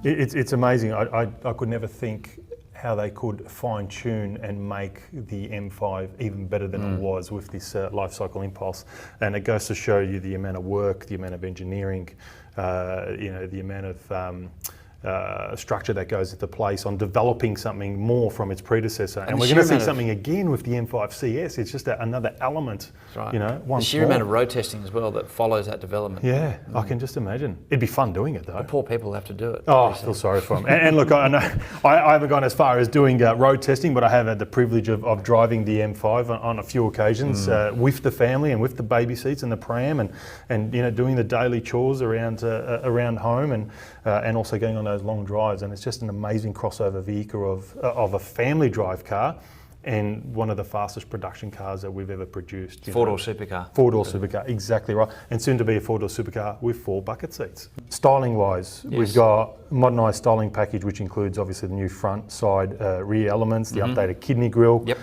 It's amazing. I could never think how they could fine tune and make the M5 even better than it was with this life cycle impulse. And it goes to show you the amount of work, the amount of engineering, the amount of structure that goes into place on developing something more from its predecessor. And we're going to see something again with the M5 CS. It's just another element, right. One the sheer amount of road testing as well that follows that development. Yeah, I can just imagine. It'd be fun doing it though. The poor people have to do it. Oh, I feel sorry for them. And look, I know I haven't gone as far as doing road testing, but I have had the privilege of driving the M5 on a few occasions with the family and with the baby seats and the pram, and doing the daily chores around home, and also going on those long drives. And it's just an amazing crossover vehicle of a family drive car and one of the fastest production cars that we've ever produced. Four-door supercar. Four-door supercar, exactly right. And soon to be a four-door supercar with 4 bucket seats. Styling-wise, we've got a modernised styling package, which includes obviously the new front, side, rear elements, the updated kidney grille. Yep.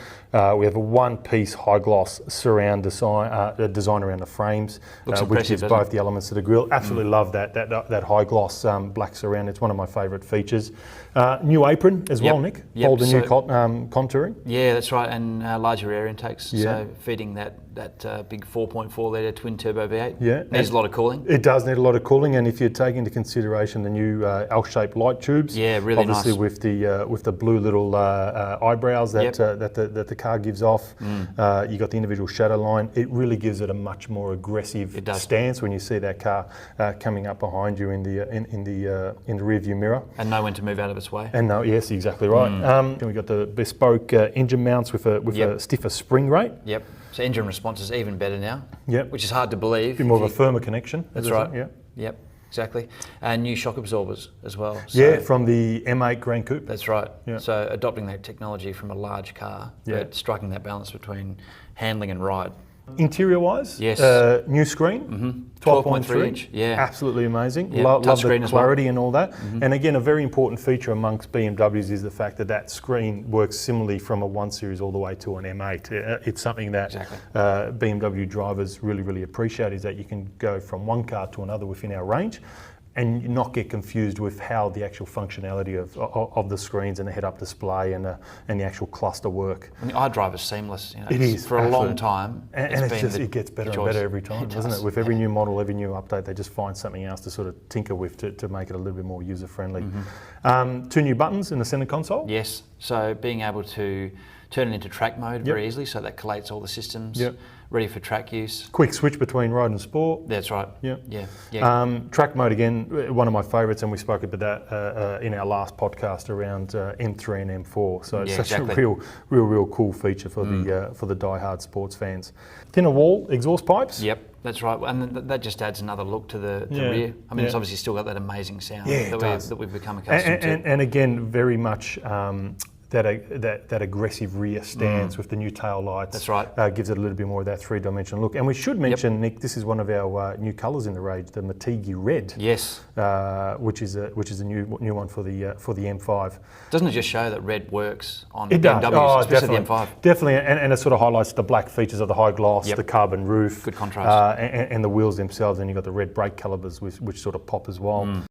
We have a one-piece high-gloss surround design around the frames, which gives both the elements of the grille. Absolutely love that high-gloss black surround. It's one of my favourite features. New apron as well, Nick. Bold and new contouring. Yeah, that's right, and larger air intakes. So feeding that big 4.4 litre twin turbo V8. Yeah, needs a lot of cooling. It does need a lot of cooling, and if you take into consideration the new L-shaped light tubes, really obviously nice. with the blue little eyebrows that the car gives off, you got the individual shadow line. It really gives it a much more aggressive stance when you see that car coming up behind you in the rear view mirror, and know when to move out of its way. And yes, exactly right. And we got the bespoke engine mounts with a stiffer spring rate. Yep. So engine response is even better now. Yep. Which is hard to believe. A bit more of a firmer connection. That's right. Yep. Exactly. And new shock absorbers as well. So from the M8 Grand Coupe. That's right. Yeah. So adopting that technology from a large car, but striking that balance between handling and ride. Interior-wise, yes, new screen, 12.3 inch, absolutely amazing. Love the clarity and all that. And again, a very important feature amongst BMWs is the fact that screen works similarly from a 1 Series all the way to an M8. It's something that BMW drivers really, really appreciate, is that you can go from one car to another within our range and not get confused with how the actual functionality of the screens and the head-up display and the actual cluster work. And the iDrive is seamless. It is for a long time, and it gets better and better every time, doesn't it? With every new model, every new update, they just find something else to sort of tinker with to make it a little bit more user-friendly. 2 new buttons in the centre console. Yes, so being able to turn it into track mode very easily, so that collates all the systems. Ready for track use. Quick switch between road and sport. That's right. Yeah. Track mode, again, one of my favourites, and we spoke about that in our last podcast around M3 and M4. So it's such a real cool feature for the die-hard sports fans. Thinner wall exhaust pipes. Yep, that's right, and that just adds another look to the rear. I mean, it's obviously still got that amazing sound that we've become accustomed to. And again, very much. That aggressive rear stance with the new tail lights. That's right. Gives it a little bit more of that 3-dimensional look. And we should mention, Nick, this is one of our new colours in the range, the Matigi Red. Yes. Which is a new one for the M5. Doesn't it just show that red works on BMWs, especially the M5? Definitely, and it sort of highlights the black features of the high gloss, the carbon roof. Good contrast. And the wheels themselves, and you've got the red brake calipers which sort of pop as well.